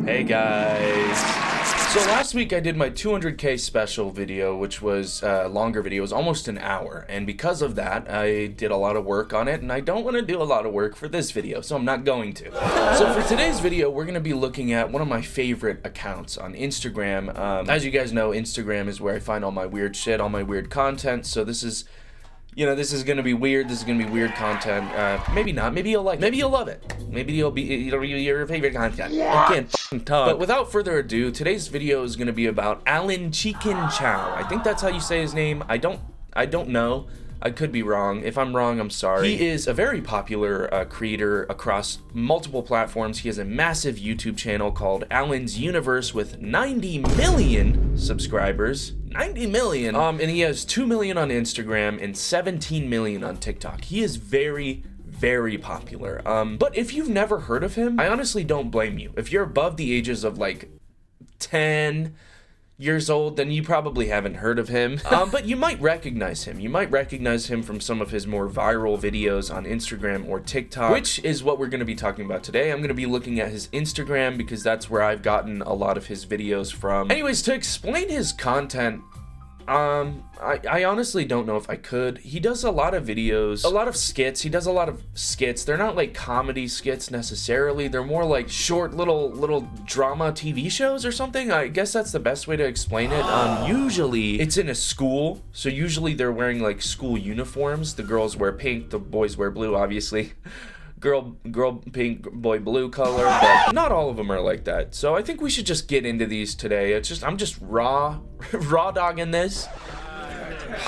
Hey guys. So last week I did my 200k special video, which was a longer video. It was almost an hour, and because of that I did a lot of work on it, and I don't want to do a lot of work for this video, so I'm not going to. So for today's video we're going to be looking at one of my favorite accounts on Instagram. As you guys know, Instagram is where I find all my weird shit, all my weird content, so this is, you know, this is gonna be weird. This is gonna be weird content. Maybe not. Maybe you'll like it. Maybe you'll love it. Maybe it'll be your favorite content. I can't fucking talk. But without further ado, today's video is gonna be about Alan Chicken Chow. I think that's how you say his name. I don't know. I could be wrong. If I'm wrong, I'm sorry. He is a very popular creator across multiple platforms. He has a massive YouTube channel called Alan's Universe with 90 million subscribers. 90 million. And he has 2 million on Instagram and 17 million on TikTok. He is very, very popular. But if you've never heard of him, I honestly don't blame you. If you're above the ages of like 10 years old, then you probably haven't heard of him. But you might recognize him. You might recognize him from some of his more viral videos on Instagram or TikTok, which is what we're going to be talking about today. I'm going to be looking at his Instagram because that's where I've gotten a lot of his videos from. Anyways, to explain his content, I honestly don't know if I could. He does a lot of videos, a lot of skits. He does a lot of skits. They're not like comedy skits necessarily. They're more like short little drama TV shows or something. I guess that's the best way to explain it. Usually it's in a school. So usually they're wearing like school uniforms. The girls wear pink, the boys wear blue, obviously. Girl pink, boy blue color, but not all of them are like that. So I think we should just get into these today. I'm just raw dogging this.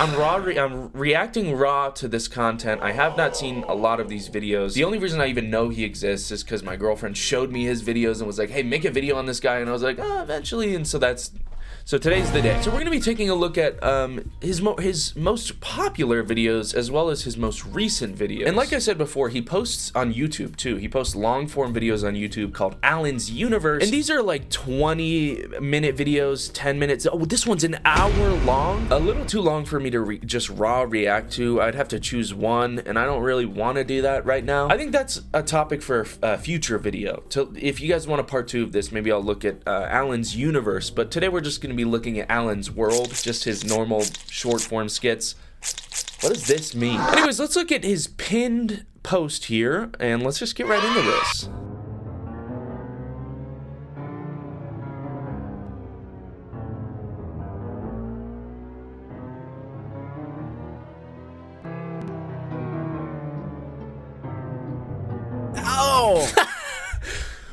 I'm reacting raw to this content. I have not seen a lot of these videos. The only reason I even know he exists is because my girlfriend showed me his videos and was like, hey, make a video on this guy, and I was like, oh, eventually, and so today's the day. So we're gonna be taking a look at his most popular videos as well as his most recent videos. And like I said before, he posts on YouTube too. He posts long form videos on YouTube called Alan's Universe. And these are like 20-minute videos, 10 minutes. Oh, this one's an hour long. A little too long for me to just raw react to. I'd have to choose one, and I don't really want to do that right now. I think that's a topic for a future video. If you guys want a part 2 of this, maybe I'll look at Alan's Universe. But today we're just gonna be looking at Alan's World, just his normal short form skits. What does this mean? Anyways, let's look at his pinned post here, and let's just get right into this. Oh!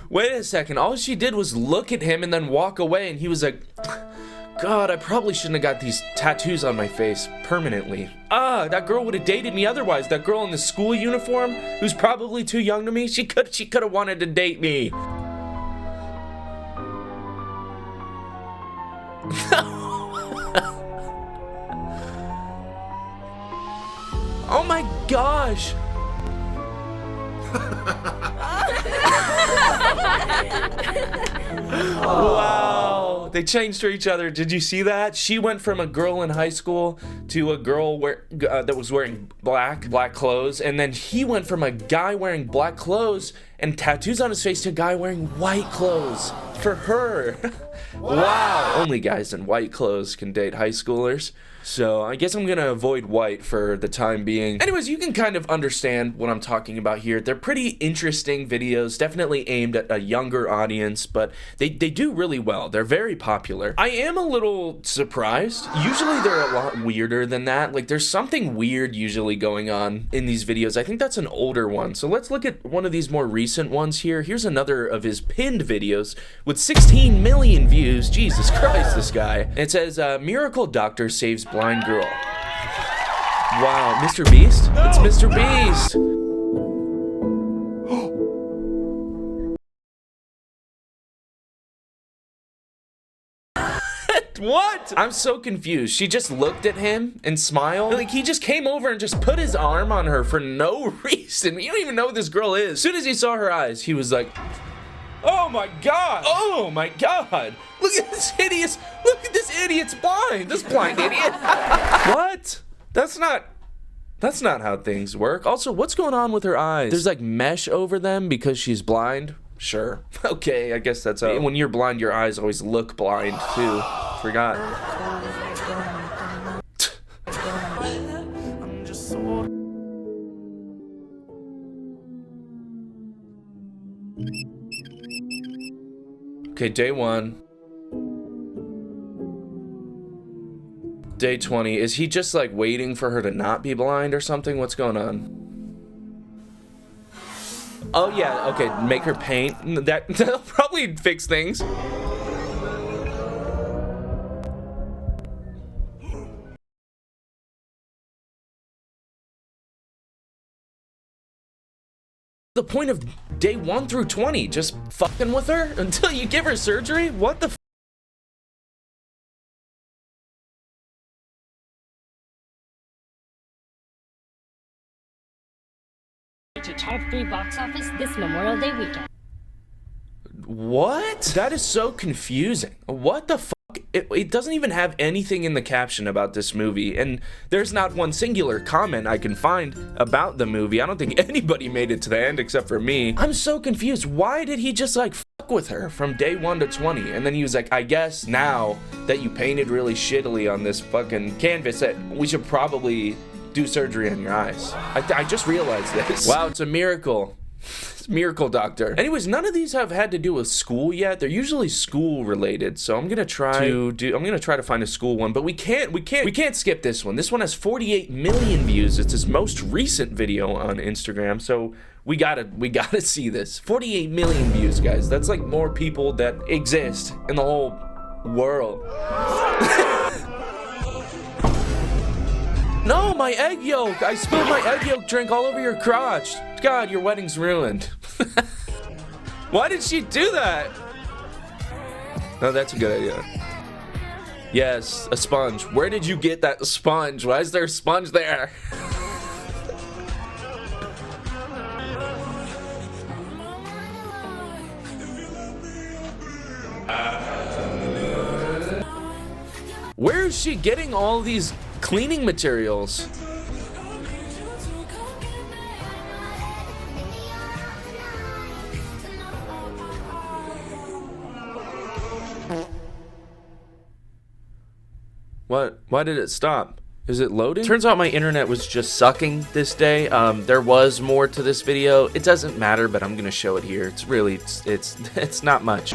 Wait a second, all she did was look at him and then walk away, and he was like, God, I probably shouldn't have got these tattoos on my face permanently. That girl would have dated me otherwise. That girl in the school uniform, who's probably too young to me, she could have wanted to date me. Oh my gosh. Wow, they changed for each other. Did you see that? She went from a girl in high school to a girl that was wearing black clothes, and then he went from a guy wearing black clothes and tattoos on his face to a guy wearing white clothes for her. Wow. Only guys in white clothes can date high schoolers. So I guess I'm gonna avoid white for the time being. Anyways, you can kind of understand what I'm talking about here. They're pretty interesting videos, definitely aimed at a younger audience, but they do really well. They're very popular. I am a little surprised. Usually they're a lot weirder than that. Like, there's something weird usually going on in these videos. I think that's an older one. So let's look at one of these more recent ones here. Here's another of his pinned videos with 16 million views. Jesus Christ, this guy. It says, Miracle Doctor saves blind girl. Wow, Mr. Beast? No, it's Mr. Beast! What? I'm so confused. She just looked at him and smiled. Like, he just came over and just put his arm on her for no reason. You don't even know who this girl is. As soon as he saw her eyes, he was like, oh my God. Oh my God. Look at this hideous. Look at this idiot's blind. This blind idiot. What? That's not how things work. Also, what's going on with her eyes? There's like mesh over them because she's blind. Sure. Okay, I guess that's how. When you're blind, your eyes always look blind, too. Forgot. Okay, day 1. Day 20. Is he just, like, waiting for her to not be blind or something? What's going on? Oh, yeah, okay, make her paint. That'll probably fix things. The point of day 1 through 20, just fucking with her until you give her surgery? What the f? To top 3 box office this Memorial Day weekend. What? That is so confusing. What the fuck? It doesn't even have anything in the caption about this movie, and there's not one singular comment I can find about the movie. I don't think anybody made it to the end except for me. I'm so confused. Why did he just like fuck with her from day 1 to 20? And then he was like, I guess now that you painted really shittily on this fucking canvas that we should probably do surgery on your eyes. I just realized this. Wow, it's a miracle. It's a miracle doctor. Anyways, none of these have had to do with school yet. They're usually school related. So I'm gonna try to find a school one, but we can't skip this one. This one has 48 million views. It's his most recent video on Instagram. So we gotta see this. 48 million views, guys. That's like more people that exist in the whole world. No, my egg yolk! I spilled my egg yolk drink all over your crotch. God, your wedding's ruined. Why did she do that? No, that's a good idea. Yes, a sponge. Where did you get that sponge? Why is there a sponge there? Where is she getting all these cleaning materials? What? Why did it stop? Is it loading? Turns out my internet was just sucking this day. There was more to this video. It doesn't matter, but I'm gonna show it here. It's really, it's not much.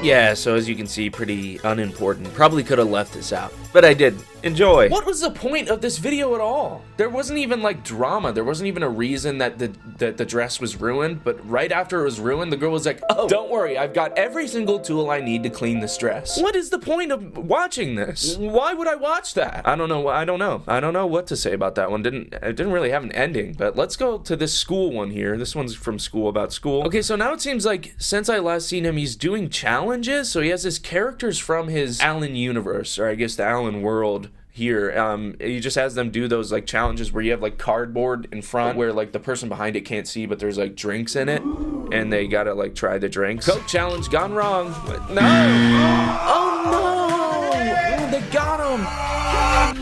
Yeah, so as you can see, pretty unimportant. Probably could have left this out, but I didn't. Enjoy. What was the point of this video at all? There wasn't even like drama. There wasn't even a reason that the dress was ruined, but right after it was ruined, the girl was like, oh, don't worry, I've got every single tool I need to clean this dress. What is the point of watching this? Why would I watch that? I don't know. I don't know what to say about that one. It didn't really have an ending, but let's go to this school one here. This one's from school, about school. Okay, so now it seems like since I last seen him, he's doing challenges. So he has his characters from his Alan universe, or I guess the Alan world here. He just has them do those like challenges where you have like cardboard in front where like the person behind it can't see, but there's like drinks in it and they gotta like try the drinks. Coke challenge gone wrong. No! Oh no! Oh, they got him! No!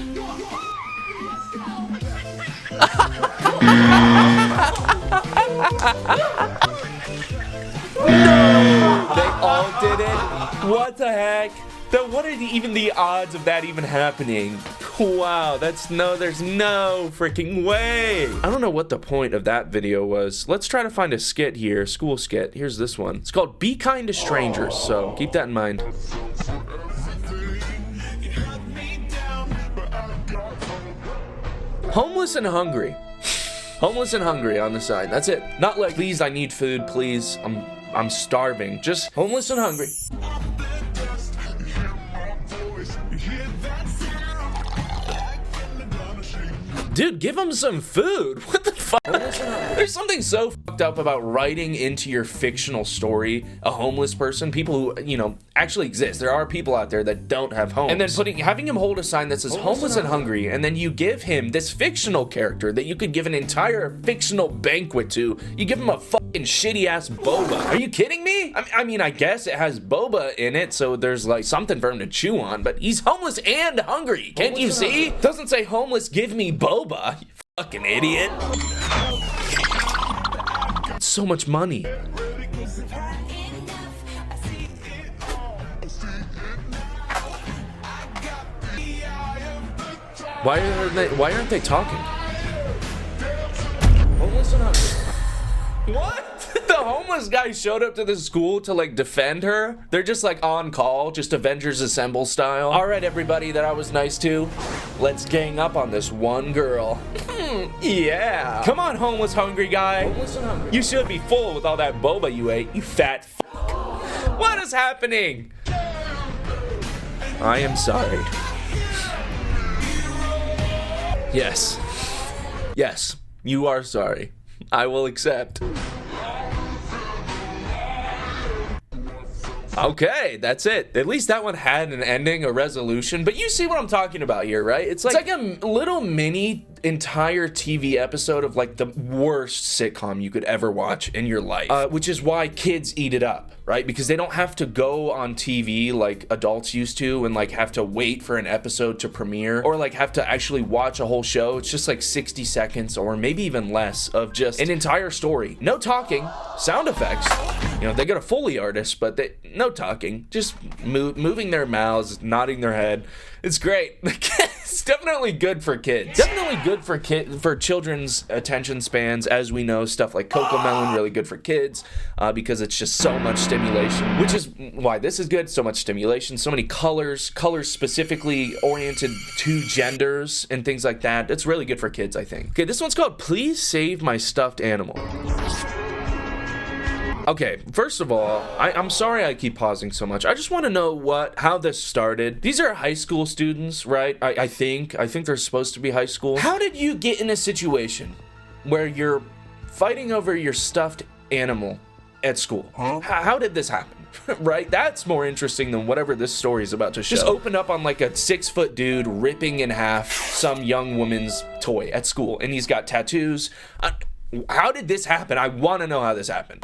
They all did it? What the heck? What are even the odds of that even happening? Wow, there's no freaking way. I don't know what the point of that video was. Let's try to find a skit here, school skit. Here's this one. It's called Be Kind to Strangers, so keep that in mind. Homeless and hungry. Homeless and hungry on the side. That's it. Not like, please, I need food, please. I'm starving. Just homeless and hungry. Dude, give him some food. What the fuck? There's something so fucked up about writing into your fictional story a homeless person, people who, you know, actually exist. There are people out there that don't have homes. And then having him hold a sign that says homeless and hungry, and then you give him this fictional character that you could give an entire fictional banquet to. You give him a fucking shitty ass boba. Are you kidding me? I mean, I guess it has boba in it, so there's like something for him to chew on, but he's homeless and hungry. Can't you see? Doesn't say homeless, give me boba. You fucking idiot. So much money. Why aren't they talking? Homeless or not? What? The homeless guy showed up to the school to like defend her. They're just like on call, just Avengers Assemble style. All right, everybody that I was nice to, let's gang up on this one girl. Yeah. Come on, homeless hungry guy. Homeless and hungry. You should be full with all that boba you ate, you fat f***. What is happening? I am sorry. Yes. Yes, you are sorry. I will accept. Okay, that's it. At least that one had an ending, a resolution. But you see what I'm talking about here, right? It's like a little mini entire TV episode of like the worst sitcom you could ever watch in your life. Which is why kids eat it up, right? Because they don't have to go on TV like adults used to and like have to wait for an episode to premiere or like have to actually watch a whole show. It's just like 60 seconds or maybe even less of just an entire story. No talking, sound effects. You know, they got a Foley artist, but no talking, just moving their mouths, nodding their head. It's great. It's definitely good for kids. Definitely good for children's attention spans. As we know, stuff like Cocomelon really good for kids because it's just so much stimulation, which is why this is good. So much stimulation, so many colors specifically oriented to genders and things like that. It's really good for kids, I think. Okay, this one's called Please Save My Stuffed Animal. Okay, first of all, I'm sorry I keep pausing so much. I just want to know how this started. These are high school students, right? I think they're supposed to be high school. How did you get in a situation where you're fighting over your stuffed animal at school? Huh? How did this happen? Right? That's more interesting than whatever this story is about to show. Just open up on like a 6-foot dude ripping in half some young woman's toy at school, and he's got tattoos. How did this happen? I want to know how this happened.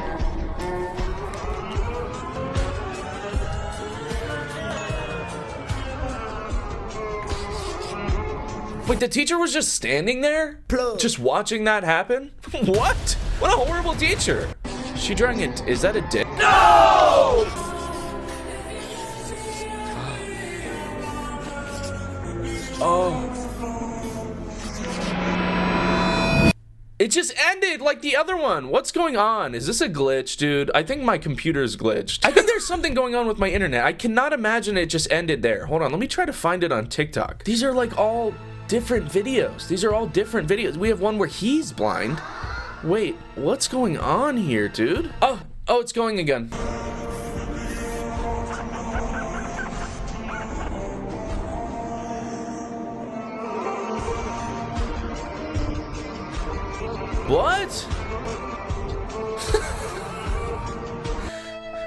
Wait, the teacher was just standing there? Just watching that happen? What? What a horrible teacher. Is she drawing it? Is that a dick? No! Oh. It just ended like the other one. What's going on? Is this a glitch, dude? I think my computer's glitched. I think there's something going on with my internet. I cannot imagine it just ended there. Hold on, let me try to find it on TikTok. These are like all different videos. These are all different videos. We have one where he's blind. Wait, what's going on here, dude? Oh, it's going again. What?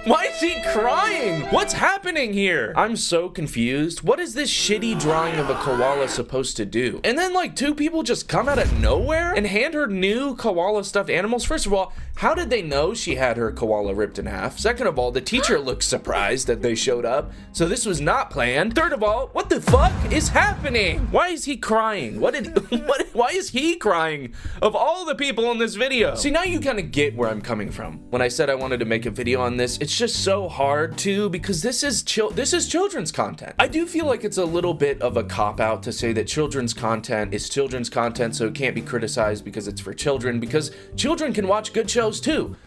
Why is he crying? What's happening here? I'm so confused. What is this shitty drawing of a koala supposed to do? And then like 2 people just come out of nowhere and hand her new koala stuffed animals. First of all, how did they know she had her koala ripped in half? Second of all, the teacher looks surprised that they showed up. So this was not planned. Third of all, what the fuck is happening? Why is he crying? Why is he crying of all the people in this video? See, now you kind of get where I'm coming from. When I said I wanted to make a video on this, it's just so hard too because this is children's content. I do feel like it's a little bit of a cop-out to say that children's content is children's content, so it can't be criticized because it's for children, because children can watch good shows too.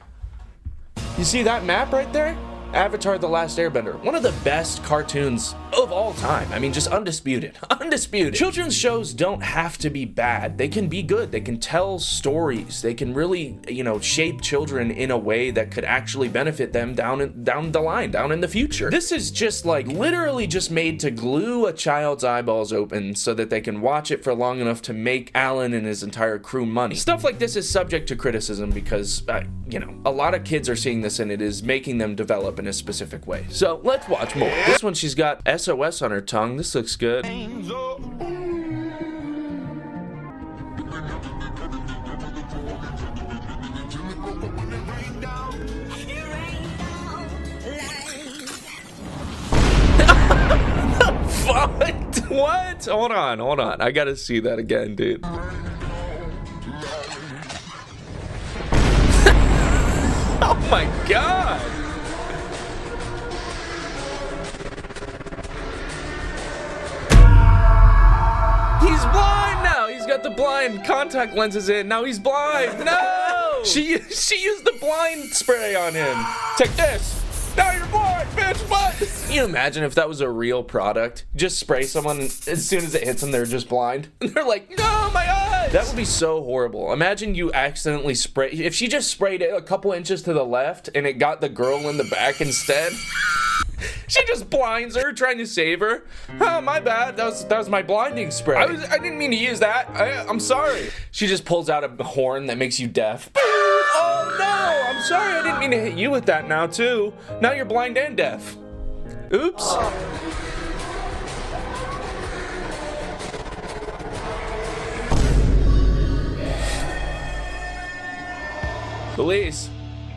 You see that map right there? Avatar: The Last Airbender, one of the best cartoons of all time. I mean, just undisputed. Undisputed. Children's shows don't have to be bad. They can be good. They can tell stories. They can really, shape children in a way that could actually benefit them down the line, down in the future. This is just like literally just made to glue a child's eyeballs open so that they can watch it for long enough to make Alan and his entire crew money. Stuff like this is subject to criticism because, a lot of kids are seeing this and it is making them develop in a specific way. So let's watch more. This one, she's got SOS on her tongue. This looks good. What? Hold on. I gotta see that again, dude. Oh my god! He's blind now! He's got the blind contact lenses in. Now he's blind. No! She used the blind spray on him. Take this! Now you're blind, bitch! What? Can you imagine if that was a real product? Just spray someone, as soon as it hits them, they're just blind. And they're like, no, my eyes! That would be so horrible. Imagine you accidentally spray. If she just sprayed it a couple inches to the left and it got the girl in the back instead. She just blinds her, trying to save her. Oh, my bad. That was my blinding spray. I didn't mean to use that. I'm sorry. She just pulls out a horn that makes you deaf. Oh no! I'm sorry. I didn't mean to hit you with that now too. Now you're blind and deaf. Oops. Police.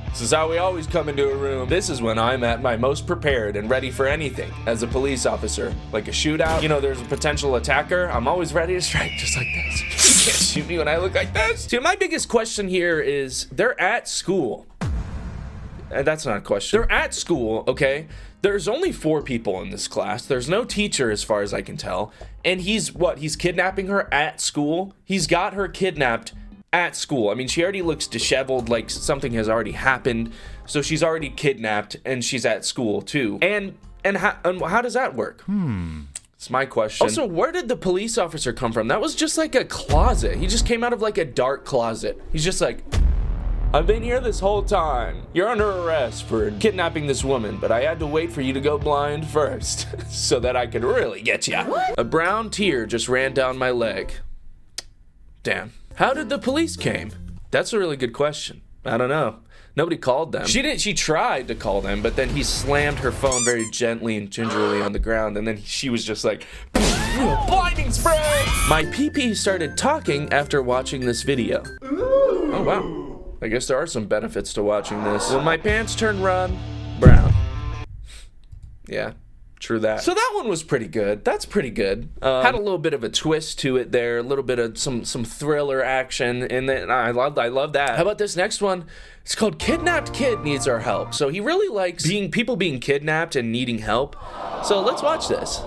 This is how we always come into a room. This is when I'm at my most prepared and ready for anything as a police officer. Like a shootout, there's a potential attacker. I'm always ready to strike just like this. You can't shoot me when I look like this. See, my biggest question here is they're at school. And that's not a question. They're at school, okay? There's only 4 people in this class. There's no teacher as far as I can tell. And he's kidnapping her at school? He's got her kidnapped at school. I mean, she already looks disheveled, like something has already happened. So she's already kidnapped and she's at school too. And how does that work? It's my question. Also, where did the police officer come from? That was just like a closet. He just came out of like a dark closet. He's just like, I've been here this whole time. You're under arrest for kidnapping this woman, but I had to wait for you to go blind first so that I could really get you. What? A brown tear just ran down my leg. Damn. How did the police came? That's a really good question. I don't know. Nobody called them. She tried to call them, but then he slammed her phone very gently and gingerly on the ground, and then she was just like, blinding spray! My pee-pee started talking after watching this video. Oh, wow. I guess there are some benefits to watching this. Will my pants turn brown? Yeah. True that. So that one was pretty good. That's pretty good. Had a little bit of a twist to it there, a little bit of some thriller action, and then I love that. How about this next one? It's called Kidnapped Kid Needs Our Help. So he really likes people being kidnapped and needing help. So let's watch this.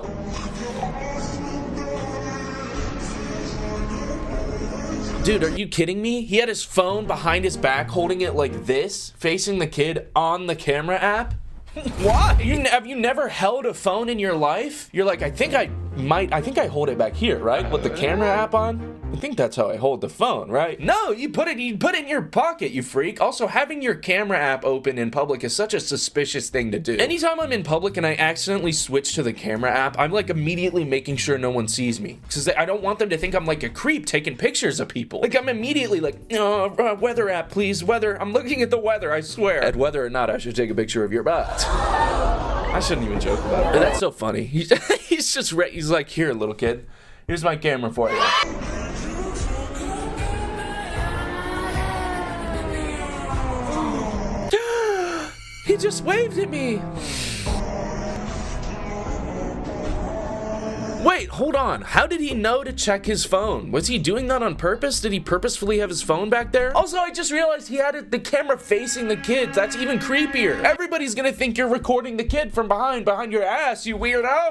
Dude, are you kidding me? He had his phone behind his back, holding it like this, facing the kid on the camera app. Why? Have you never held a phone in your life? You're like, I think I hold it back here, right? With the camera app on? I think that's how I hold the phone, right? No, you put it in your pocket, you freak. Also, having your camera app open in public is such a suspicious thing to do. Anytime I'm in public and I accidentally switch to the camera app, I'm like immediately making sure no one sees me. Because I don't want them to think I'm like a creep taking pictures of people. Like, I'm immediately like, weather app, please, weather. I'm looking at the weather, I swear. And whether or not I should take a picture of your butt. I shouldn't even joke about it. But that's so funny. He's like, here, little kid. Here's my camera for you. He just waved at me. Wait, hold on. How did he know to check his phone? Was he doing that on purpose? Did he purposefully have his phone back there? Also, I just realized he had the camera facing the kids. That's even creepier. Everybody's gonna think you're recording the kid from behind your ass, you weirdo.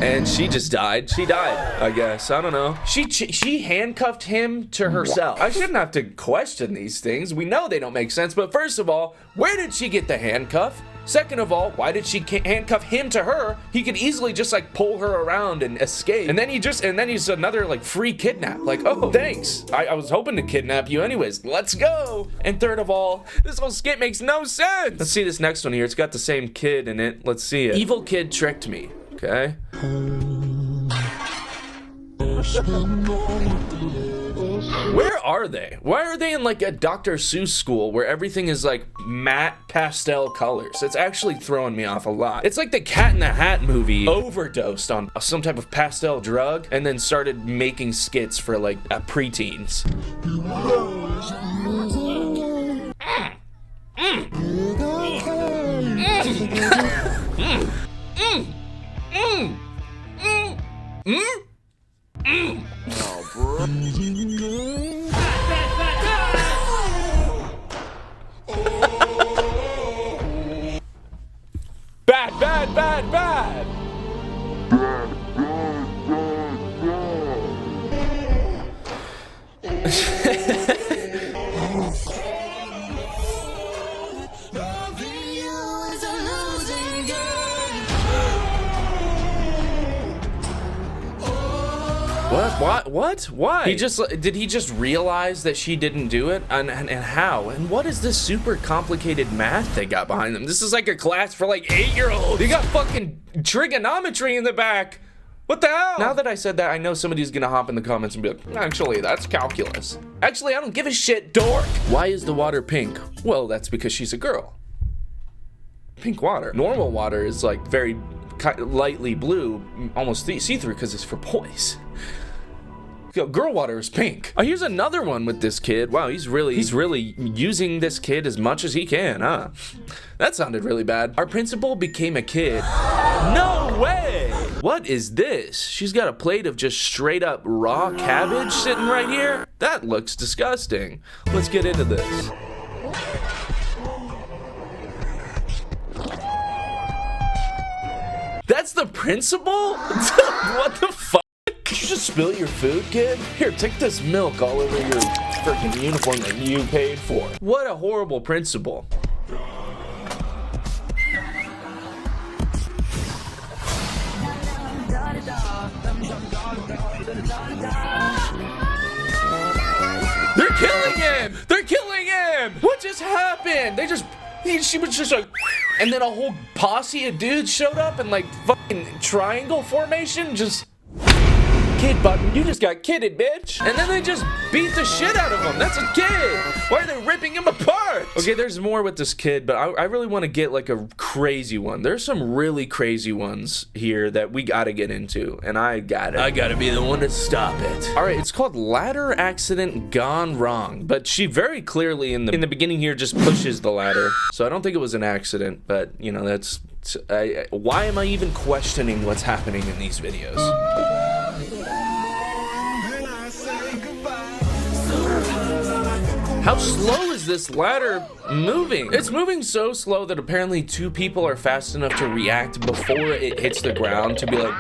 And And she just died. She died, I guess. I don't know. She handcuffed him to herself. I shouldn't have to question these things. We know they don't make sense, but first of all, where did she get the handcuff? Second of all, why did she handcuff him to her? He could easily just like pull her around and escape. And then he's another like free kidnap. Like, oh, thanks. I was hoping to kidnap you anyways. Let's go. And third of all, this whole skit makes no sense. Let's see this next one here. It's got the same kid in it. Let's see it. Evil kid tricked me. Okay. Where are they? Why are they in like a Dr. Seuss school where everything is like matte pastel colors? It's actually throwing me off a lot. It's like the Cat in the Hat movie overdosed on some type of pastel drug and then started making skits for like preteens. Oh, bro. Bad, bad, bad, bad. What? Why? Did he just realize that she didn't do it? And how? And what is this super complicated math they got behind them? This is like a class for like 8-year-olds. They got fucking trigonometry in the back. What the hell? Now that I said that, I know somebody's gonna hop in the comments and be like, actually, that's calculus. Actually, I don't give a shit, dork. Why is the water pink? Well, that's because she's a girl. Pink water. Normal water is like very lightly blue, almost see-through because it's for boys. Girl water is pink. Oh, here's another one with this kid. Wow, he's really using this kid as much as he can, huh? That sounded really bad. Our principal became a kid. No way! What is this? She's got a plate of just straight up raw cabbage sitting right here? That looks disgusting. Let's get into this. That's the principal? What the fuck? Did you just spill your food, kid? Here, take this milk all over your freaking uniform that you paid for. What a horrible principal. They're killing him! They're killing him! What just happened? She was just like, and then a whole posse of dudes showed up in like fucking triangle formation, just... Kid button, you just got kidded, bitch. And then they just beat the shit out of him. That's a kid. Why are they ripping him apart? Okay, there's more with this kid, but I really want to get like a crazy one. There's some really crazy ones here that we gotta get into, and I gotta be the one to stop it. All right, it's called Ladder Accident Gone Wrong, but she very clearly in the beginning here just pushes the ladder, so I don't think it was an accident, but you know, that's why am I even questioning what's happening in these videos? How slow is this ladder moving? It's moving so slow that apparently 2 people are fast enough to react before it hits the ground to be like,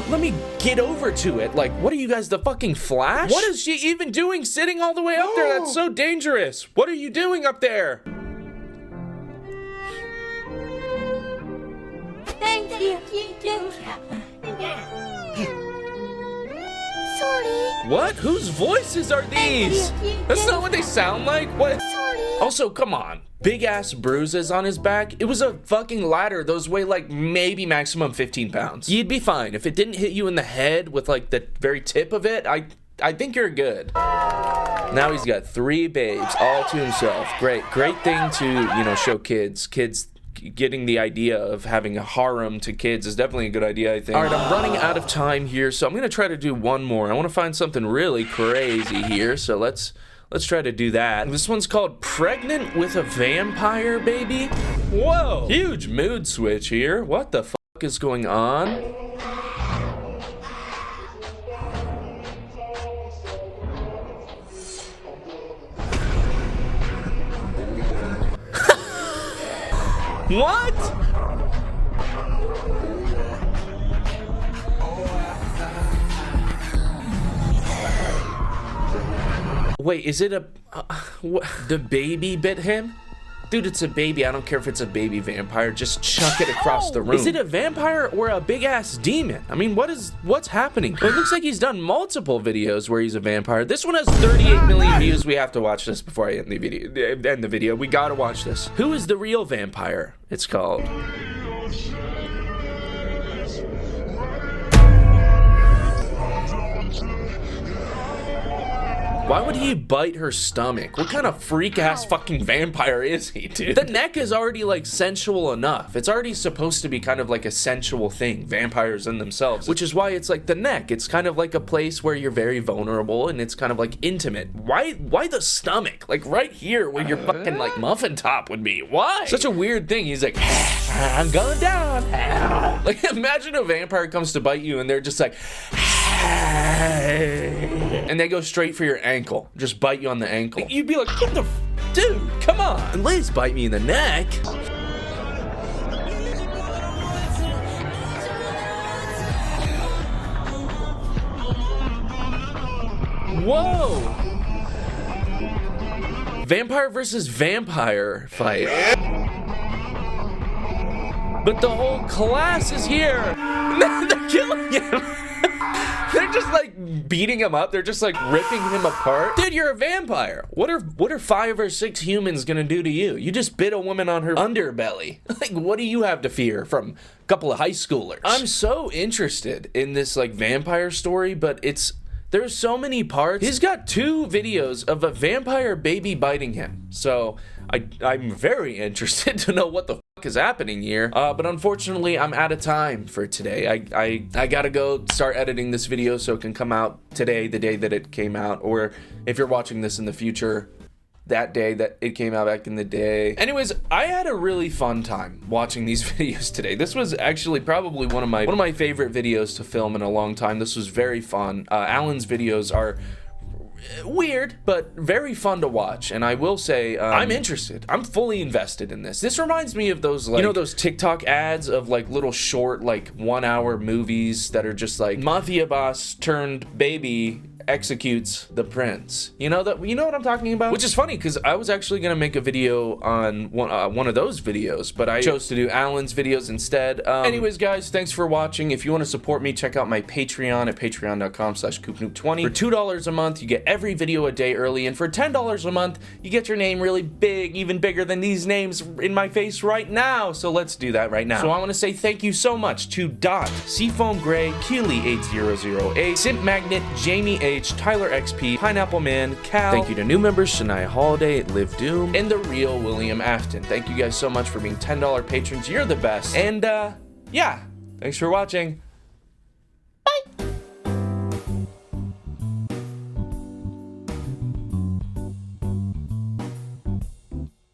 let me get over to it. Like, what are you guys, the fucking Flash? What is she even doing sitting all the way up there? That's so dangerous. What are you doing up there? Thank you. Sorry. What? Whose voices are these? That's not what they sound like. What? Sorry. Also, come on. Big ass bruises on his back. It was a fucking ladder. Those weigh like maybe maximum 15 pounds. You'd be fine. If it didn't hit you in the head with like the very tip of it, I think you're good. Now he's got 3 babes all to himself. Great thing to, you know, show kids. Getting the idea of having a harem to kids is definitely a good idea, I think. All right, I'm running out of time here, so I'm gonna try to do one more. I want to find something really crazy here, so let's try to do that. This one's called Pregnant with a Vampire Baby. Whoa, huge mood switch here. What the fuck is going on? What? Wait, is it a... the baby bit him? Dude, it's a baby. I don't care if it's a baby vampire. Just chuck it across the room. Is it a vampire or a big-ass demon? I mean, what's happening? Well, it looks like he's done multiple videos where he's a vampire. This one has 38 million views. We have to watch this before I end the video. We gotta watch this. Who is the real vampire? It's called... Why would he bite her stomach? What kind of freak-ass fucking vampire is he, dude? The neck is already, like, sensual enough. It's already supposed to be kind of like a sensual thing, vampires in themselves, which is why it's like the neck. It's kind of like a place where you're very vulnerable and it's kind of like intimate. Why the stomach? Like right here where your fucking like muffin top would be. Why? Such a weird thing. He's like, I'm going down. Like imagine a vampire comes to bite you and they're just like, and they go straight for your ankle, just bite you on the ankle. You'd be like, what the dude, come on, at least bite me in the neck. Whoa! Vampire versus vampire fight. But the whole class is here. They're killing him. They're just like beating him up. They're just like ripping him apart. Dude, you're a vampire. What are 5 or 6 humans gonna do to you? You just bit a woman on her underbelly. Like, what do you have to fear from a couple of high schoolers? I'm so interested in this like vampire story, but there's so many parts. He's got 2 videos of a vampire baby biting him. So I'm very interested to know what the fuck is happening here. But unfortunately, I'm out of time for today. I gotta go start editing this video so it can come out today, the day that it came out. Or if you're watching this in the future, that day that it came out back in the day. Anyways, I had a really fun time watching these videos today. This was actually probably one of my favorite videos to film in a long time. This was very fun. Alan's videos are weird, but very fun to watch. And I will say, I'm interested. I'm fully invested in this. This reminds me of those, like, you know, those TikTok ads of like little short, like 1-hour movies that are just like mafia boss turned baby executes the prince. You know what I'm talking about? Which is funny because I was actually gonna make a video on one of those videos, but I chose to do Alan's videos instead. Anyways, guys, thanks for watching. If you want to support me, check out my Patreon at patreon.com/CoopNoop20. For $2 a month, you get every video a day early, and for $10 a month, you get your name really big, even bigger than these names in my face right now. So let's do that right now. So I want to say thank you so much to Dot, Seafoam Gray, Keely8008, Simp Magnet, Jamie H, Tyler XP, Pineapple Man, Cal. Thank you to new members Shania Holiday, Liv Doom, and the real William Afton. Thank you guys so much for being $10 patrons. You're the best. And yeah, thanks for watching.